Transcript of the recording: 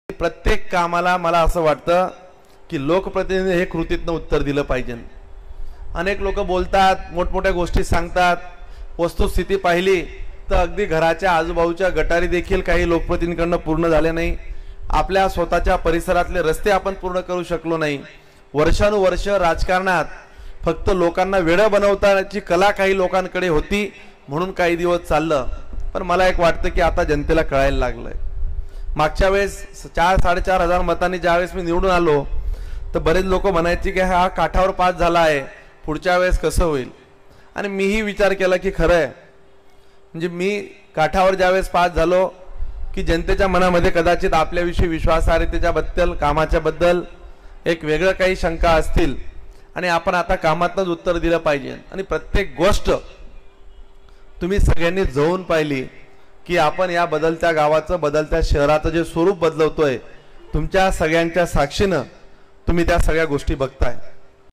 प्रत्येक कामाला मला असं वाटतं की लोकप्रतिनिधी हे कृतीतनं उत्तर दिलं पाहिजे। अनेक लोक बोलतात, मोठमोठ्या गोष्टी सांगतात, वस्तुस्थिती पाहिली तर अगदी घराच्या आजूबाजूच्या गटारी देखील काही लोकप्रतिनिधींकडून पूर्ण झाले नाही। आपल्या स्वतःच्या परिसरातले रस्ते आपण पूर्ण करू शकलो नाही। वर्षानुवर्ष राजकारणात फक्त लोकांना वेडं बनवण्याची कला काही लोकांकडे होती म्हणून काही दिवस चाललं, पण मला एक वाटतं की आता जनतेला कळायला लागलंय। मागच्या वेळेस 4-4.5 हजार मतांनी ज्यावेळेस मी निवडून आलो तर बरेच लोक म्हणायचे की हा काठावर पास झाला आहे, पुढच्या वेळेस कसं होईल। आणि मीही विचार केला की खरं आहे, म्हणजे मी काठावर ज्यावेळेस पास झालो की जनतेच्या मनामध्ये कदाचित आपल्याविषयी विश्वासार्हतेच्याबद्दल, कामाच्याबद्दल एक वेगळं काही शंका असतील आणि आपण आता कामातच उत्तर दिलं पाहिजे। आणि प्रत्येक गोष्ट तुम्ही सगळ्यांनी जवळून पाहिली की आपण या बदलत्या गावाचं, बदलत्या शहराचं जे स्वरूप बदलवतोय, तुमच्या सगळ्यांच्या साक्षीनं तुम्ही त्या सगळ्या गोष्टी बघताय।